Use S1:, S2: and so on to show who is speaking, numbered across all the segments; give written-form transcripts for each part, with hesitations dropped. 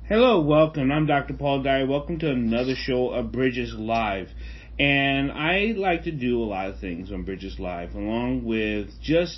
S1: Hello, welcome. I'm Dr. Paul Dyer. Welcome to another show of Bridges Live. And I like to do a lot of things on Bridges Live, along with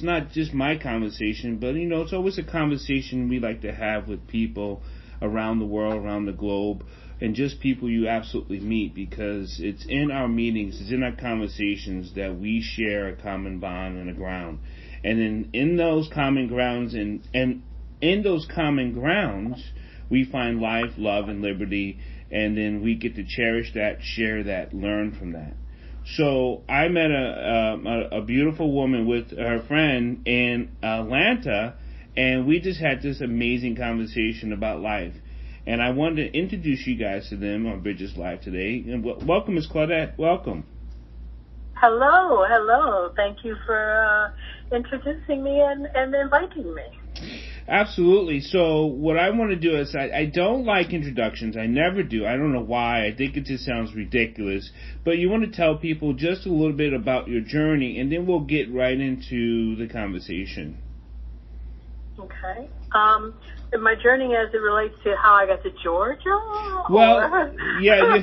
S1: not just my conversation, but, it's always a conversation we like to have with people around the world, around the globe, and just people you absolutely meet, because it's in our meetings, it's in our conversations that we share a common bond and a ground. And then in those common grounds and in those common grounds, we find life, love, and liberty, and then we get to cherish that, share that, learn from that. So I met a beautiful woman with her friend in Atlanta, and we just had this amazing conversation about life. And I wanted to introduce you guys to them on Bridges Live today. And welcome, Ms. Claudette. Welcome.
S2: Hello. Thank you for introducing me and inviting me.
S1: Absolutely. So what I want to do is I don't like introductions. I never do. I don't know why. I think it just sounds ridiculous. But you want to tell people just a little bit about your journey, and then we'll get right into the conversation.
S2: Okay. My journey as it relates to how I got to Georgia?
S1: Well, yeah,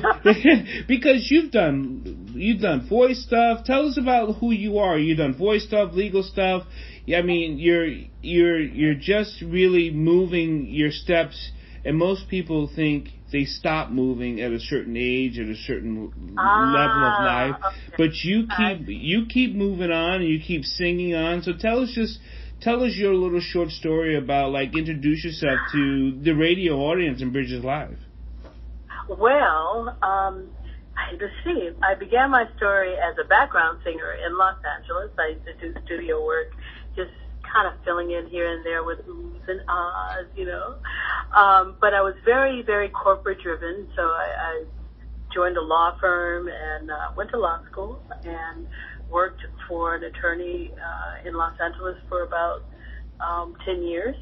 S1: because you've done voice stuff. Tell us about who you are. You've done voice stuff, legal stuff. I mean, you're just really moving your steps, and most people think they stop moving at a certain age, at a certain level of life. Okay. But you keep moving on, and you keep singing on. So tell us your little short story about, introduce yourself to the radio audience in Bridges Live.
S2: Well, let's see. I began my story as a background singer in Los Angeles. I used to do studio work, just kind of filling in here and there with oohs and ahs, But I was very, very corporate driven, so I joined a law firm and went to law school and worked for an attorney in Los Angeles for about 10 years.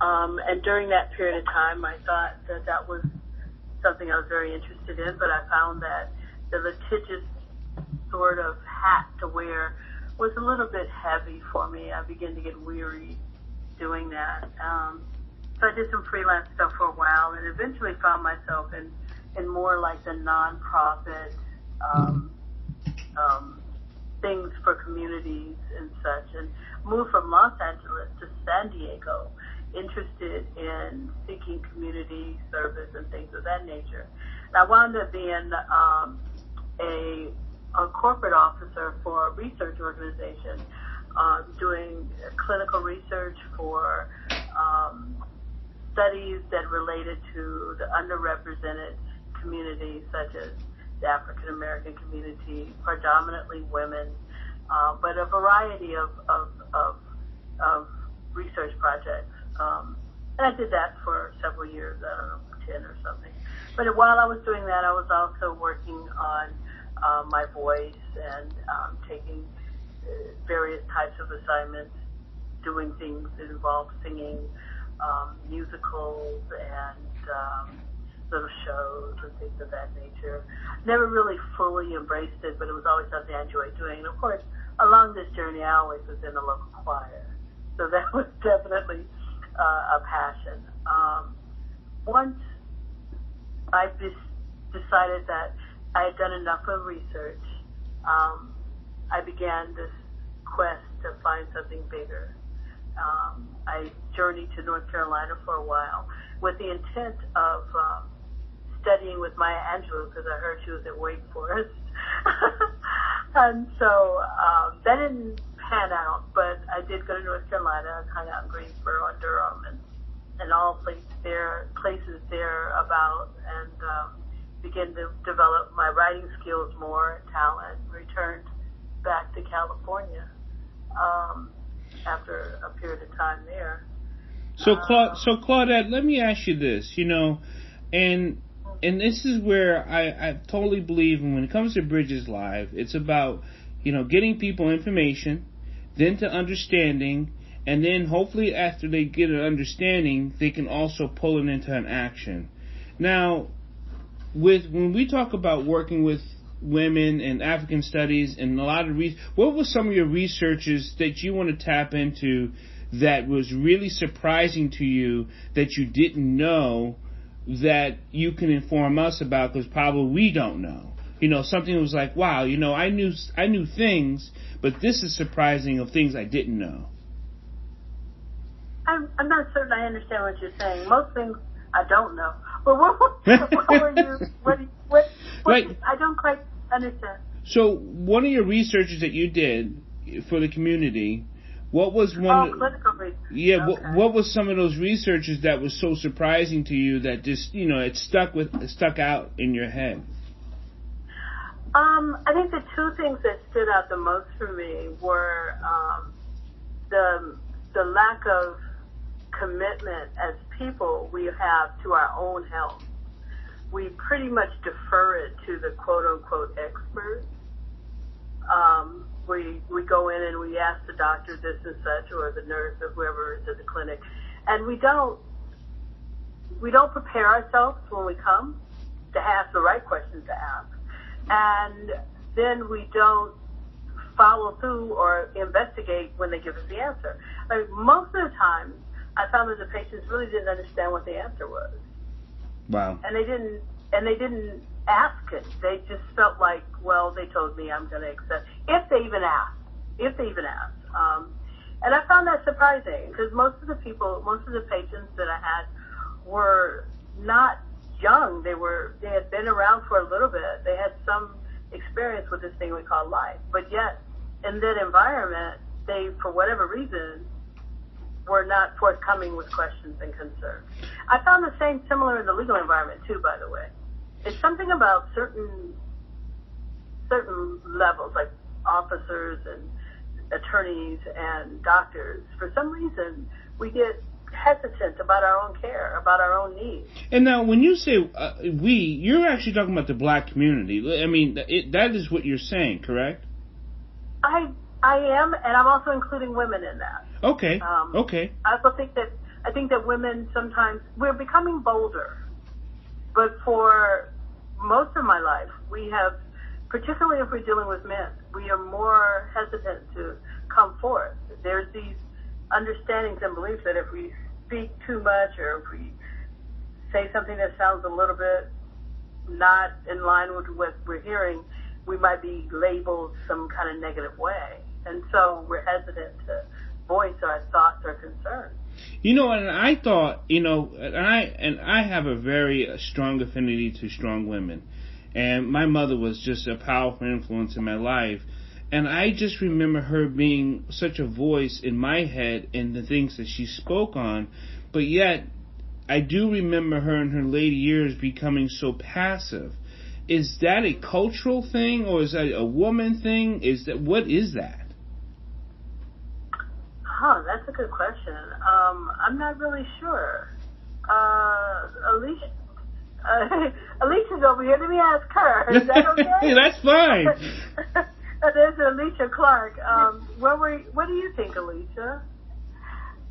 S2: And during that period of time, I thought that was something I was very interested in, but I found that the litigious sort of hat to wear was a little bit heavy for me. I began to get weary doing that. So I did some freelance stuff for a while and eventually found myself in more like the nonprofit things for communities and such, and moved from Los Angeles to San Diego, interested in seeking community service and things of that nature. And I wound up being a corporate officer for a research organization, doing clinical research for studies that related to the underrepresented communities, such as the African American community, predominantly women, but a variety of research projects. And I did that for several years, I don't know, 10 or something. But while I was doing that, I was also working on my voice and taking various types of assignments, doing things that involve singing, musicals and little shows and things of that nature. Never really fully embraced it, but it was always something I enjoyed doing. And of course, along this journey, I always was in a local choir. So that was definitely a passion. Once I decided that I had done enough of research, I began this quest to find something bigger. I journeyed to North Carolina for a while with the intent of studying with Maya Angelou, because I heard she was at Wake Forest. And so that didn't pan out, but I did go to North Carolina and hung out in Greensboro and Durham and all places there about, and began to develop my writing skills more, talent, returned back to California after a period of time there.
S1: So Claudette, let me ask you this, and this is where I totally believe when it comes to Bridges Live, it's about, getting people information, then to understanding, and then hopefully after they get an understanding, they can also pull it into an action. Now, when we talk about working with women and African studies and a lot of what were some of your researches that you want to tap into that was really surprising to you that you didn't know that you can inform us about, because probably we don't know. Something that was like, wow, I knew things, but this is surprising of things I didn't know.
S2: I'm not certain I understand what you're saying. Most things I don't know. But what were you? What I don't quite understand.
S1: So one of your researches that you did for the community, what was one?
S2: Clinical research.
S1: Yeah.
S2: Okay.
S1: What was some of those researches that was so surprising to you that just it stuck out in your head?
S2: I think the two things that stood out the most for me were the lack of commitment as people we have to our own health. We pretty much defer it to the quote-unquote experts. We go in and we ask the doctor this and such, or the nurse or whoever is at the clinic, and we don't prepare ourselves when we come to ask the right questions to ask, and then we don't follow through or investigate when they give us the answer. Most of the time, I found that the patients really didn't understand what the answer was.
S1: Wow.
S2: And they didn't ask it. They just felt like, well, they told me, I'm going to accept. If they even asked. And I found that surprising, because most of the patients that I had were not young. They had been around for a little bit. They had some experience with this thing we call life. But yet, in that environment, they, for whatever reason, were not forthcoming with questions and concerns. I found the same similar in the legal environment too, by the way. It's something about certain levels, like officers and attorneys and doctors. For some reason, we get hesitant about our own care, about our own needs.
S1: And now, when you say you're actually talking about the black community. I mean, that is what you're saying, correct?
S2: I am, and I'm also including women in that.
S1: Okay. Okay.
S2: I also think that women sometimes, we're becoming bolder. But for most of my life, we have, particularly if we're dealing with men, we are more hesitant to come forth. There's these understandings and beliefs that if we speak too much, or if we say something that sounds a little bit not in line with what we're hearing, we might be labeled some kind of negative way. And so we're hesitant to voice our thoughts or concerns.
S1: And I thought, and I have a very strong affinity to strong women. And my mother was just a powerful influence in my life. And I just remember her being such a voice in my head in the things that she spoke on. But yet, I do remember her in her later years becoming so passive. Is that a cultural thing, or is that a woman thing? What is that?
S2: That's a good question. I'm not really sure. Elisha's over here. Let me ask her. Is that okay?
S1: That's fine.
S2: There's Elisha Clark. What do you think, Elisha?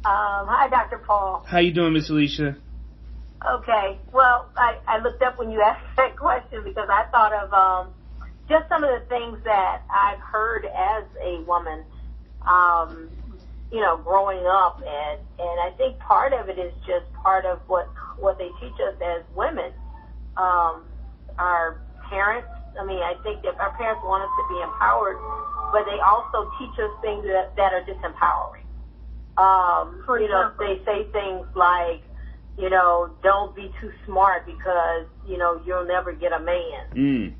S3: Hi, Dr. Paul.
S1: How you doing, Miss Elisha?
S3: Okay. Well, I looked up when you asked that question because I thought of just some of the things that I've heard as a woman, growing up, and I think part of it is just part of what they teach us as women. Our parents, I think that our parents want us to be empowered, but they also teach us things that are disempowering. They say things like, don't be too smart because, you'll never get a man.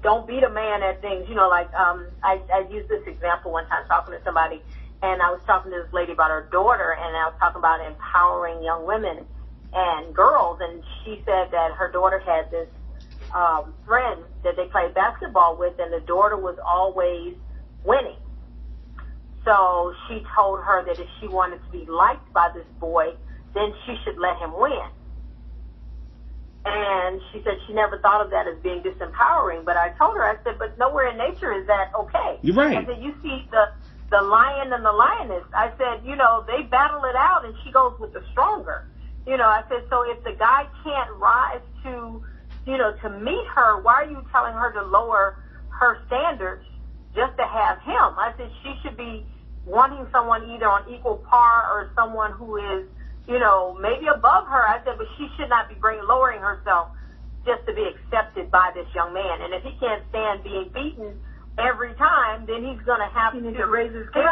S3: Don't beat a man at things, I used this example one time talking to somebody, and I was talking to this lady about her daughter, and I was talking about empowering young women and girls, and she said that her daughter had this friend that they played basketball with, and the daughter was always winning. So she told her that if she wanted to be liked by this boy, then she should let him win. And she said she never thought of that as being disempowering. But I told her, I said, but nowhere in nature is that okay.
S1: You're right.
S3: I said, you see the lion and the lioness. I said, they battle it out, and she goes with the stronger. I said, so if the guy can't rise to meet her, why are you telling her to lower her standards just to have him? I said she should be wanting someone either on equal par or someone who is maybe above her. I said, but she should not be lowering herself just to be accepted by this young man. And if he can't stand being beaten every time, then he's going to have to raise his game.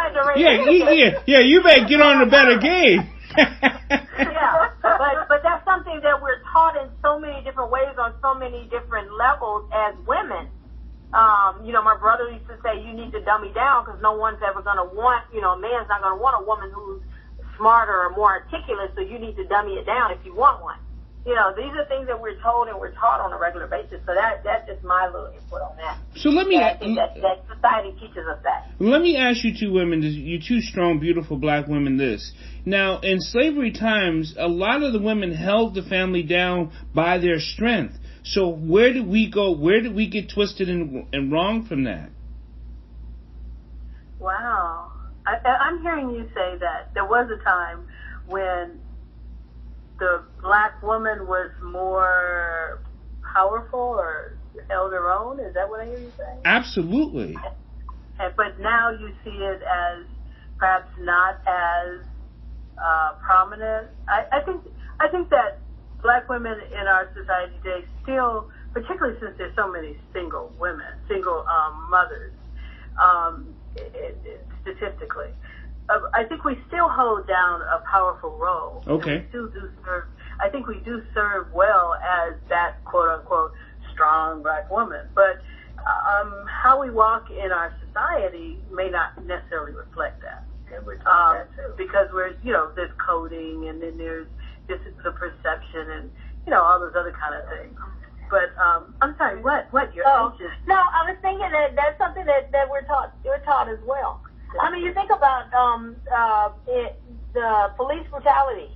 S1: Yeah, you better get on the better game.
S3: Yeah, but that's something that we're taught in so many different ways on so many different levels as women. My brother used to say, you need to dumb me down because no one's ever going to want, a man's not going to want a woman who's smarter or more articulate, so you need to dummy it down if you want one. These are things that we're told and we're taught on a regular basis. So that's just my little input on that.
S1: So let me.
S3: I think that society teaches us that.
S1: Let me ask you two women, you two strong, beautiful black women, this. Now, in slavery times, a lot of the women held the family down by their strength. So where did we go? Where did we get twisted and wrong from that?
S2: Wow. I'm hearing you say that there was a time when the black woman was more powerful or held her own. Is that what I hear you saying?
S1: Absolutely.
S2: But now you see it as perhaps not as prominent. I think that black women in our society today still, particularly since there's so many single women, single mothers, statistically, I think we still hold down a powerful role.
S1: Okay.
S2: We still do serve. I think we do serve well as that quote unquote strong black woman. But how we walk in our society may not necessarily reflect that.
S3: And we're taught that too.
S2: Because there's coding and then there's just the perception and all those other kind of things. But I'm sorry, what you're anxious?
S3: No, I was thinking that that's something that we're taught. You're taught as well. I mean, you think about the police brutality.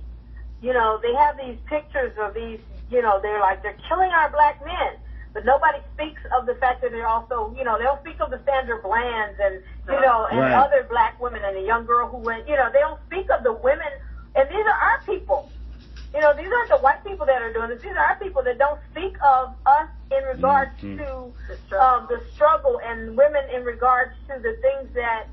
S3: They have these pictures of these. They're killing our black men, but nobody speaks of the fact that they're also. They don't speak of the Sandra Blands and
S1: right.
S3: other black women and a young girl who went. They don't speak of the women, and these are our people. These aren't the white people that are doing this. These are our people that don't speak of us in regards to the struggle and women in regards to the things that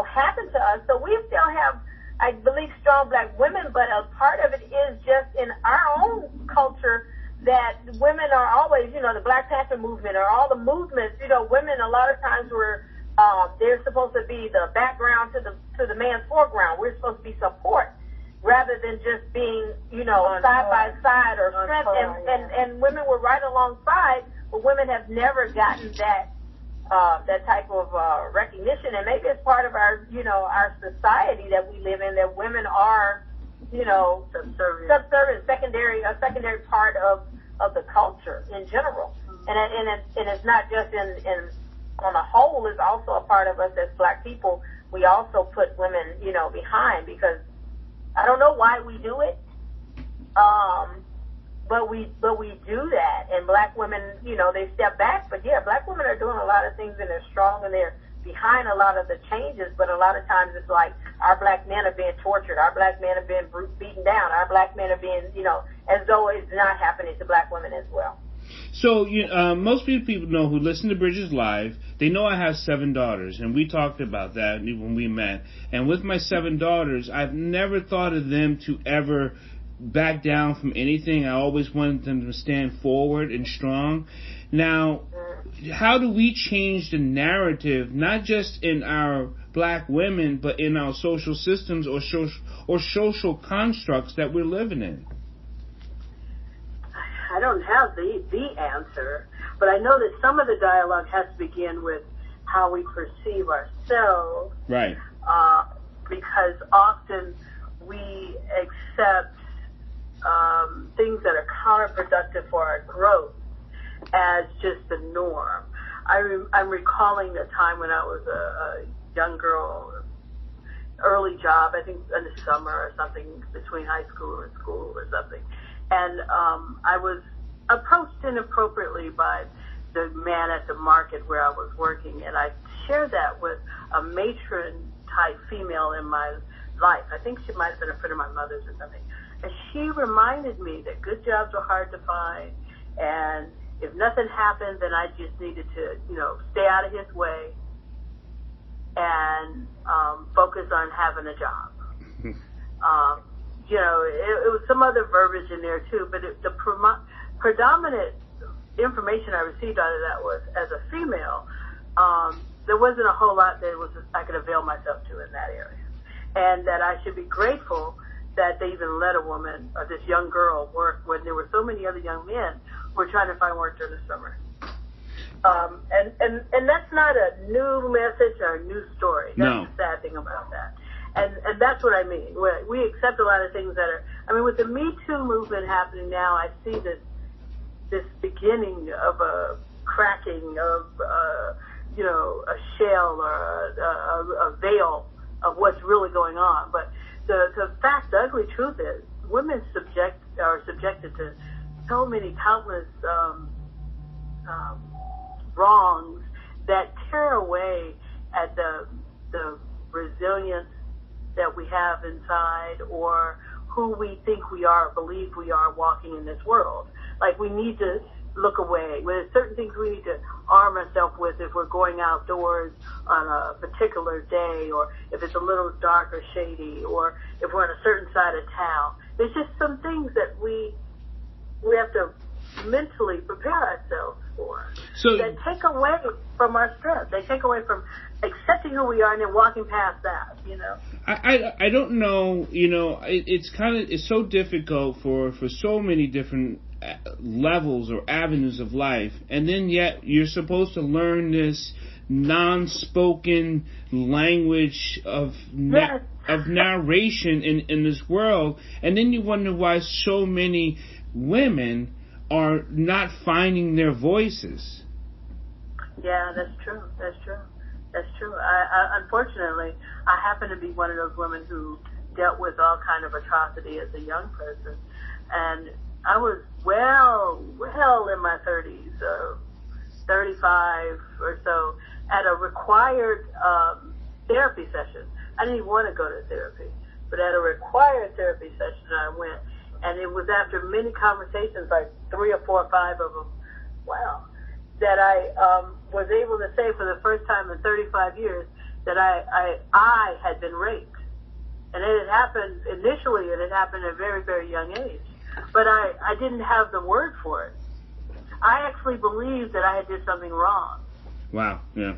S3: happen to us. So we still have, I believe, strong black women, but a part of it is just in our own culture that women are always, the Black Panther movement or all the movements, women a lot of times were, they're supposed to be the background to the man's foreground. We're supposed to be support rather than just being, side by side or strength. And women were right alongside, but women have never gotten that type of recognition, and maybe it's part of our society that we live in, that women are, subservient, a secondary part of the culture in general, and it's not just in on a whole, it's also a part of us as black people. We also put women, behind, because I don't know why we do it, but we do that, and black women, they step back. But yeah, black women are doing a lot of things, and they're strong, and they're behind a lot of the changes. But a lot of times it's like our black men are being tortured, our black men are being beaten down, our black men are being, as though it's not happening to black women as well.
S1: So most people know, who listen to Bridges Live, they know I have 7 daughters, and we talked about that when we met. And with my 7 daughters, I've never thought of them to ever back down from anything. I always wanted them to stand forward and strong. Now, how do we change the narrative, not just in our black women, but in our social systems or social constructs that we're living in?
S2: I don't have the answer, but I know that some of the dialogue has to begin with how we perceive ourselves.
S1: Right.
S2: Because often we accept things that are counterproductive for our growth as just the norm. I'm recalling a time when I was a young girl, early job, I think in the summer or something, between high school and school or something. And I was approached inappropriately by the man at the market where I was working, and I shared that with a matron-type female in my life. I think she might have been a friend of my mother's or something. And she reminded me that good jobs are hard to find, and if nothing happened, then I just needed to, stay out of his way and focus on having a job. it was some other verbiage in there too, but the predominant information I received out of that was, as a female, there wasn't a whole lot that I could avail myself to in that area. And that I should be grateful that they even let a woman, or this young girl, work when there were so many other young men who were trying to find work during the summer. And that's not a new message or a new story. That's the sad thing about that. And that's what I mean. We accept a lot of things that are, with the Me Too movement happening now, I see this beginning of a cracking of, a shell or a veil of what's really going on. But the ugly truth is, women are subjected to so many countless wrongs that tear away at the resilience that we have inside, or who we think we are, believe we are walking in this world. Like, we need to look away. There's certain things we need to arm ourselves with if we're going outdoors on a particular day, or if it's a little dark or shady, or if we're on a certain side of town. There's just some things that we have to mentally prepare ourselves for, that take away from our strength. They take away from accepting who we are and then walking past that,
S1: I don't know, it's so difficult for so many different levels or avenues of life, and then yet you're supposed to learn this non-spoken language of narration in this world, and then you wonder why so many women are not finding their voices.
S2: Yeah, that's true. I unfortunately, I happen to be one of those women who dealt with all kind of atrocity as a young person, and I was well in my 30s, 35 or so, at a required therapy session. I didn't even want to go to therapy, but at a required therapy session I went, and it was after many conversations, like 3 or 4 or 5 of them, that I was able to say for the first time in 35 years that I had been raped. And it had happened, initially it had happened at a very, very young age. But I didn't have the word for it. I actually believed that I had did something wrong.
S1: Wow, yeah.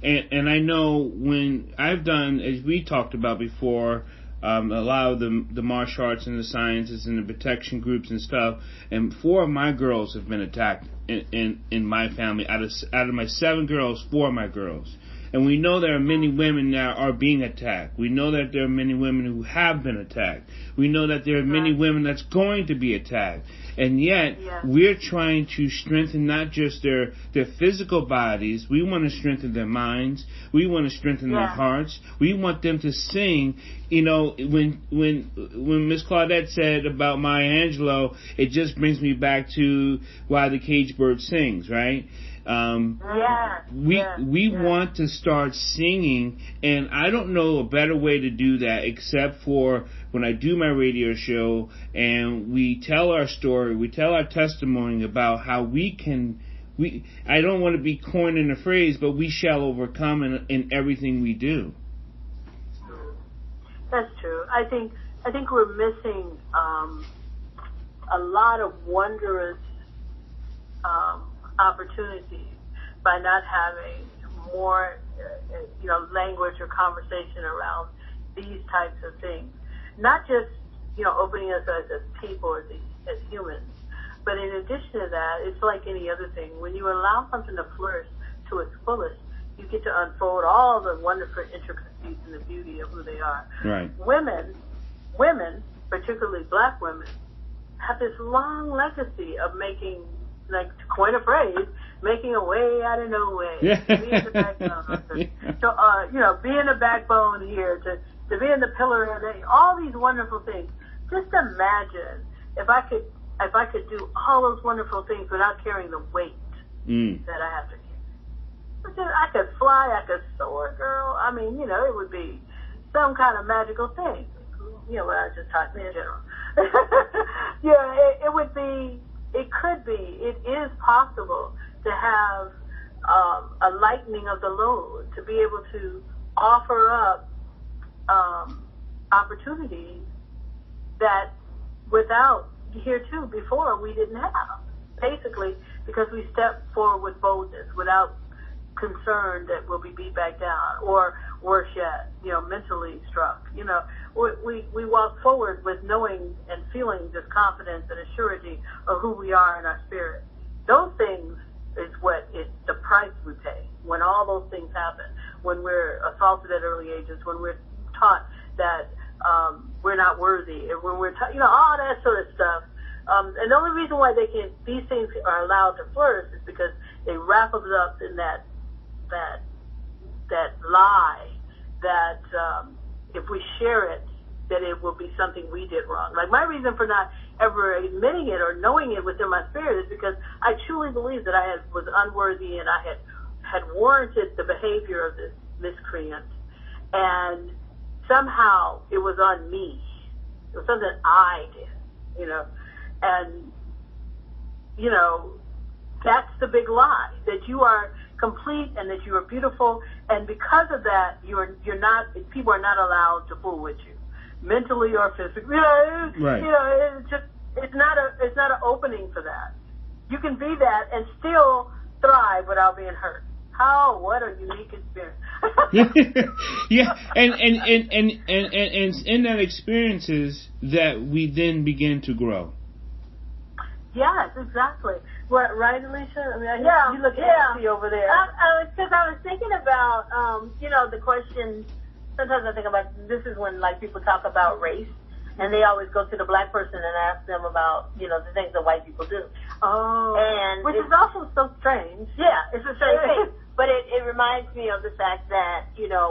S1: And I know when I've done, as we talked about before, a lot of the martial arts and the sciences and the protection groups and stuff, and 4 of my girls have been attacked in my family. Out of my 7 girls, 4 of my girls. And we know there are many women that are being attacked. We know that there are many women who have been attacked. We know that there are many women that's going to be attacked. And yet, we're trying to strengthen not just their physical bodies. We want to strengthen their minds. We want to strengthen their hearts. We want them to sing. When Miss Claudette said about Maya Angelou, it just brings me back to Why the Caged Bird Sings, right? We want to start singing, and I don't know a better way to do that except for when I do my radio show and we tell our story, we tell our testimony about how I don't want to be coining a phrase, but we shall overcome in everything we do.
S2: That's true. I think we're missing a lot of wondrous opportunities by not having more, language or conversation around these types of things. Not just, opening us as people, as humans, but in addition to that, it's like any other thing. When you allow something to flourish to its fullest, you get to unfold all the wonderful intricacies and the beauty of who they are.
S1: Right.
S2: Women, particularly black women, have this long legacy of making, like, to coin a phrase, making a way out of no way. Being the backbone. So, being a backbone here, to be in the pillar, and all these wonderful things. Just imagine if I could do all those wonderful things without carrying the weight that I have to carry. I could fly, I could soar, girl. I mean, it would be some kind of magical thing. What I just talked in general. It would be. It could be. It is possible to have a lightening of the load, to be able to offer up opportunities that without, here too, before we didn't have. Basically, because we stepped forward with boldness without concern that we'll be beat back down, or worse yet, mentally struck. We walk forward with knowing and feeling this confidence and a surety of who we are in our spirit. Those things is the price we pay when all those things happen, when we're assaulted at early ages, when we're taught that we're not worthy, and when we're taught, all that sort of stuff. And the only reason why these things are allowed to flourish is because they wrap us up in that lie that if we share it, that it will be something we did wrong. Like, my reason for not ever admitting it or knowing it within my spirit is because I truly believe that I was unworthy, and I had warranted the behavior of this miscreant, and somehow it was on me. It was something I did, and that's the big lie, that you are complete and that you are beautiful, and because of that, people are not allowed to fool with you, mentally or physically.
S1: Right.
S2: It's not an opening for that. You can be that and still thrive without being hurt. What a unique experience.
S1: Yeah, and in that experiences that we then begin to grow.
S2: Yes, exactly. What, right, Elisha? I mean, you look happy over there.
S3: Because I was thinking about, the question. Sometimes I think about, this is when, like, people talk about race, and they always go to the black person and ask them about, the things that white people do.
S2: Oh.
S3: And
S2: which is also so strange.
S3: Yeah, it's a strange thing. But it reminds me of the fact that,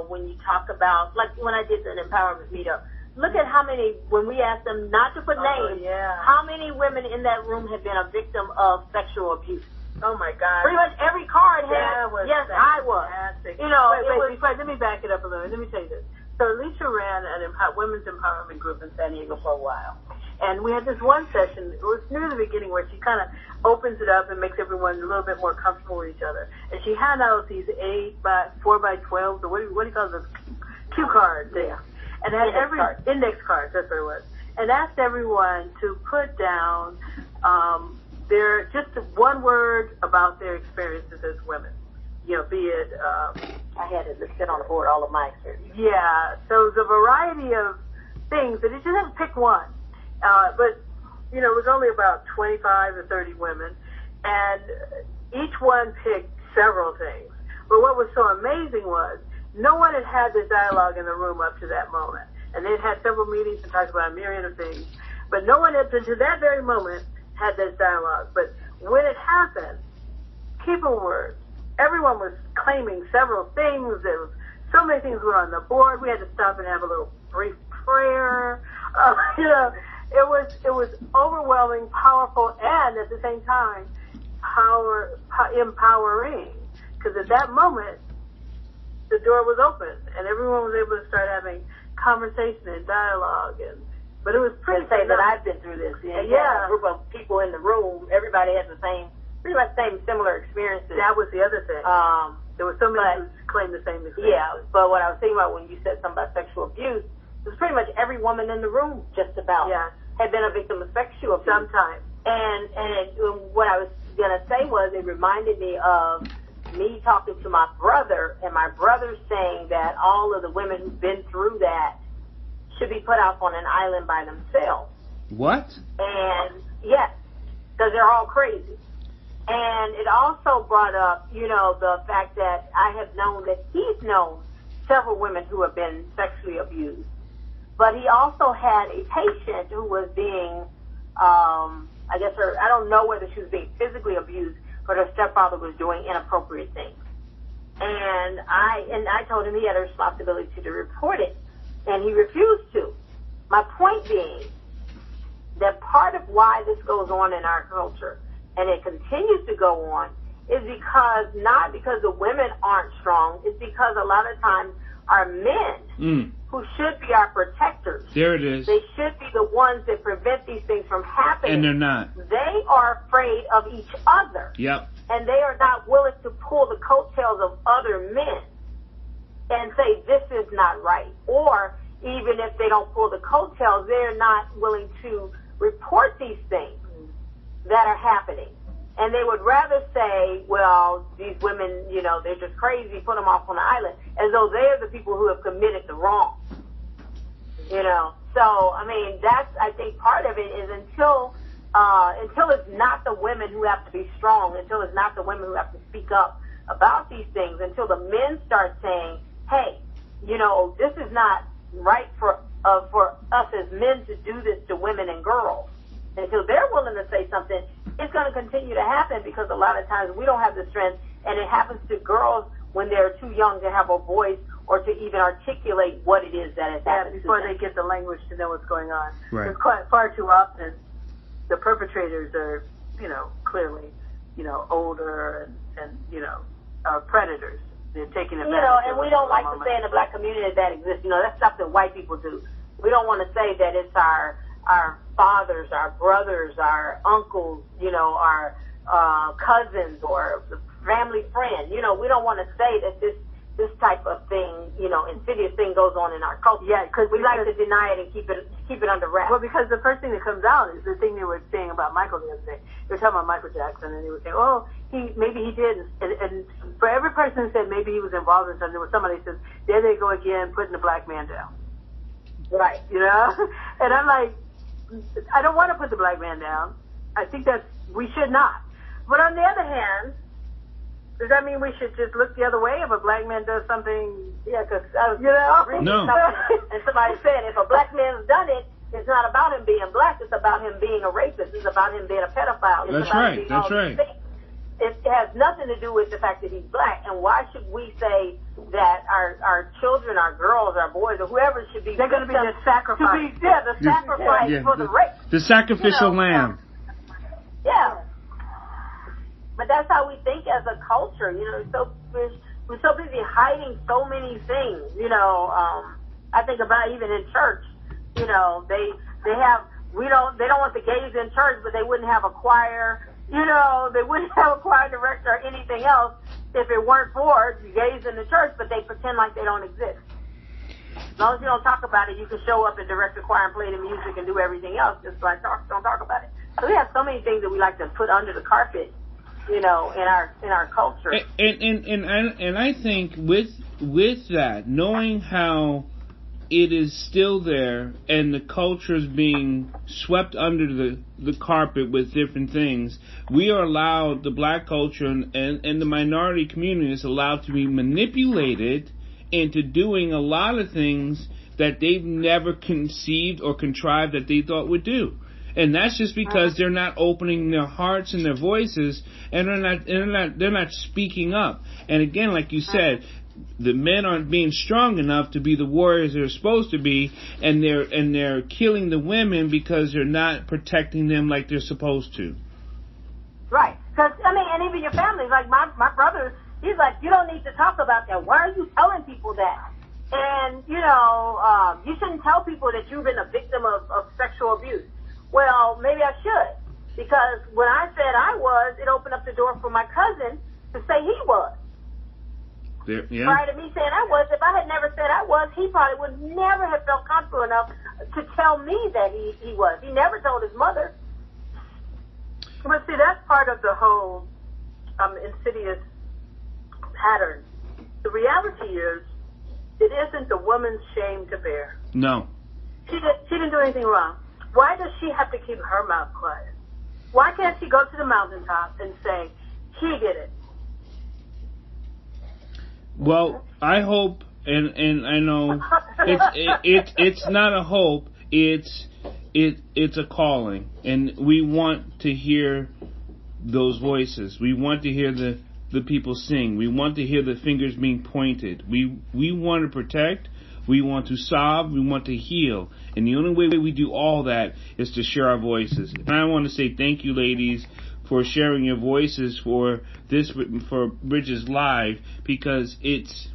S3: when you talk about, like when I did an empowerment meetup, look at how many, when we asked them not to put names, how many women in that room had been a victim of sexual abuse.
S2: Oh, my God.
S3: Pretty much every card had, yes, I was.
S2: Fantastic. Wait, let me back it up a little. Let me tell you this. So Elisha ran an women's empowerment group in San Diego for a while. And we had this one session, it was near the beginning, where she kind of opens it up and makes everyone a little bit more comfortable with each other. And she handed out these 4x12, or what do you call those? Cue cards there. And had index cards, that's what it was. And asked everyone to put down just one word about their experiences as women. Be it,
S3: I had it sit on the board, all of my experiences.
S2: Yeah, so the variety of things, that you just have to pick one. But, it was only about 25 or 30 women, and each one picked several things. But what was so amazing was, no one had had this dialogue in the room up to that moment. And they'd had several meetings to talk about a myriad of things. But no one had, to that very moment, had this dialogue. But when it happened, people were, everyone was claiming several things. There was so many things were on the board. We had to stop and have a little brief prayer. It was overwhelming, powerful, and at the same time, empowering. Because at that moment, the door was open, and everyone was able to start having conversation and dialogue. But it was pretty.
S3: Say that I've been through this. Yeah. A group of people in the room. Everybody had pretty much similar experiences.
S2: That was the other thing. There were so many who claimed the same experience.
S3: Yeah, but what I was thinking about when you said something about sexual abuse, it was pretty much every woman in the room just about had been a victim of sexual abuse.
S2: Sometimes.
S3: And what I was going to say was, it reminded me of me talking to my brother, and my brother saying that all of the women who've been through that should be put out on an island by themselves.
S1: What?
S3: And yes, because they're all crazy. And it also brought up, the fact that I have known that he's known several women who have been sexually abused. But he also had a patient who was being, I don't know whether she was being physically abused, but her stepfather was doing inappropriate things. And I told him he had a responsibility to report it, and he refused to. My point being that part of why this goes on in our culture, and it continues to go on, is not because the women aren't strong, it's because a lot of times our men, who should be our protectors,
S1: there it is,
S3: they should be the ones that prevent these things from happening.
S1: And they're not.
S3: They are afraid of each other.
S1: Yep.
S3: And they are not willing to pull the coattails of other men and say, this is not right. Or even if they don't pull the coattails, they're not willing to report these things that are happening. And they would rather say, well, these women, you know, they're just crazy, put them off on the island, as though they're the people who have committed the wrong. You know? So, I mean, that's, I think, part of it is until it's not the women who have to be strong, until it's not the women who have to speak up about these things, until the men start saying, hey, you know, this is not right for us as men to do this to women and girls. Until they're willing to say something, it's going to continue to happen, because a lot of times we don't have the strength, and it happens to girls when they're too young to have a voice or to even articulate what it is that is happening
S2: before they get the language to know what's going on.
S1: Right.
S2: Because far too often, the perpetrators are, you know, clearly, you know, older and you know, are predators. They're taking advantage.
S3: You know, and we don't like to say in the black community that exists. You know, that's stuff that white people do. We don't want to say that it's our fathers, our brothers, our uncles, you know, our cousins or family friend. You know, we don't want to say that this type of thing, you know, insidious thing goes on in our culture.
S2: Yeah, because
S3: we like to deny it and keep it under wraps.
S2: Well, because the first thing that comes out is the thing they were saying about Michael the other day. They were talking about Michael Jackson, and they were saying, oh, maybe he did. And for every person who said maybe he was involved in something, somebody says, there they go again, putting the black man down.
S3: Right.
S2: You know? And I'm like, I don't want to put the black man down. I think we should not. But on the other hand, does that mean we should just look the other way if a black man does something? Yeah, because you know,
S1: no.
S3: And somebody said if a black man's done it, it's not about him being black. It's about him being a rapist. It's about him being a pedophile. It's
S1: That's right. That's right.
S3: It has nothing to do with the fact that he's black. And why should we say that our children, our girls, our boys, or whoever should be?
S2: They're going to be the sacrifice.
S3: The sacrifice for the rape.
S1: The sacrificial lamb.
S3: Yeah. But that's how we think as a culture, you know. We're so busy hiding so many things, you know. I think about even in church, you know, they don't want the gays in church, but they wouldn't have a choir, you know, they wouldn't have a choir director or anything else if it weren't for the gays in the church, but they pretend like they don't exist. As long as you don't talk about it, you can show up and direct the choir and play the music and do everything else, just like don't talk about it. So we have so many things that we like to put under the carpet, you know, in our culture.
S1: And I think with that, knowing how it is still there and the culture is being swept under the carpet with different things, we are allowed, the black culture and the minority community is allowed to be manipulated into doing a lot of things that they've never conceived or contrived that they thought would do. And that's just because they're not opening their hearts and their voices, and they're not speaking up. And again, like you said, the men aren't being strong enough to be the warriors they're supposed to be, and they're killing the women because they're not protecting them like they're supposed to.
S3: Right. Because I mean, and even your family, like my brother, he's like, you don't need to talk about that. Why are you telling people that? And you know, you shouldn't tell people that you've been a victim of sexual abuse. Well, maybe I should, because when I said I was, it opened up the door for my cousin to say he was.
S1: Yeah.
S3: Prior to me saying I was, if I had never said I was, he probably would never have felt comfortable enough to tell me that he was. He never told his mother.
S2: But see, that's part of the whole insidious pattern. The reality is, it isn't the woman's shame to bear.
S1: No.
S2: She didn't do anything wrong. Why does she have to keep her mouth quiet? Why can't she go to the mountaintop and say, he did it?
S1: Well, I hope, and I know it's not a hope. It's a calling, and we want to hear those voices. We want to hear the people sing. We want to hear the fingers being pointed. We want to protect. We want to solve. We want to heal. And the only way we do all that is to share our voices. And I want to say thank you, ladies, for sharing your voices for Bridges Live, because it's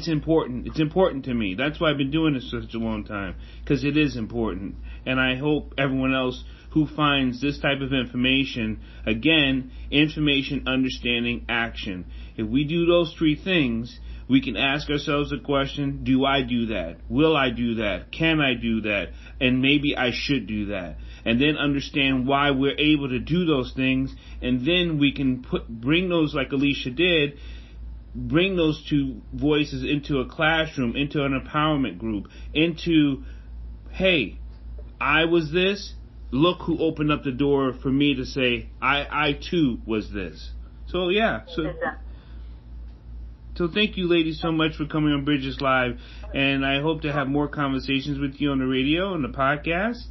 S1: important. It's important to me. That's why I've been doing this for such a long time, because it is important. And I hope everyone else who finds this type of information, again, information, understanding, action. If we do those three things, we can ask ourselves the question, do I do that? Will I do that? Can I do that? And maybe I should do that. And then understand why we're able to do those things, and then we can bring those, like Elisha did, bring those two voices into a classroom, into an empowerment group, into, hey, I was this, look who opened up the door for me to say, I too was this. So yeah, so thank you ladies so much for coming on Bridges Live, and I hope to have more conversations with you on the radio and the podcast.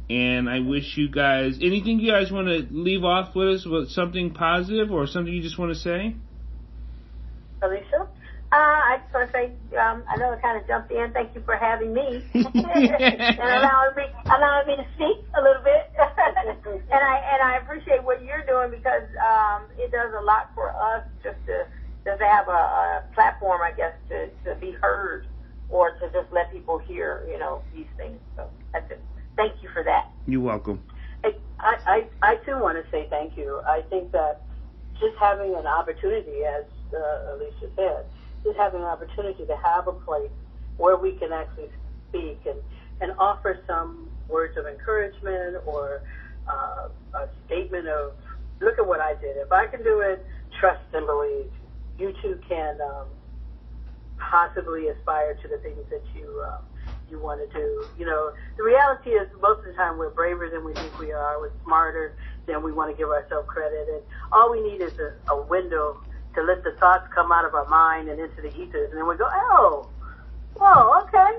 S1: And I wish you guys, anything you guys want to leave off with us, with something positive or something you just want to say?
S3: Elisha? I just want to say, I know I kind of jumped in. Thank you for having me and allowing me to speak a little bit. and I appreciate what you're doing, because it does a lot for us just to have a platform, I guess, to be heard, or to just let people hear, these things. So that's it. Thank you for that.
S1: You're welcome.
S2: I too want to say thank you. I think that just having an opportunity, as Elisha said, just having an opportunity to have a place where we can actually speak and offer some words of encouragement, or a statement of, look at what I did. If I can do it, trust and believe. You too can possibly aspire to the things that you want to do. The reality is, most of the time we're braver than we think we are. We're smarter than we want to give ourselves credit. And all we need is a window to let the thoughts come out of our mind and into the ethers. And then we go, okay.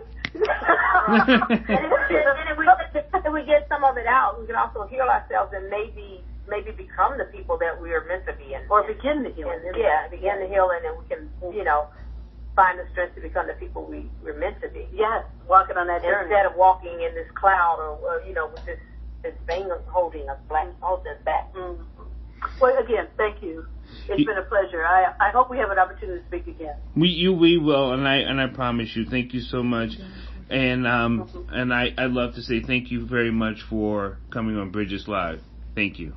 S3: and we get some of it out, we can also heal ourselves and maybe become the people that we are meant to be.
S2: Or begin the healing.
S3: Begin the healing, and we can, find the strength to become the people we're meant to be.
S2: Yes, walking on that journey.
S3: Instead of walking in this cloud, or with this thing holding us back.
S2: Mm-hmm. Well, again, thank you. It's been a pleasure. I hope we have an opportunity to speak again.
S1: We will, and I promise you. Thank you so much. And I'd love to say thank you very much for coming on Bridges Live. Thank you.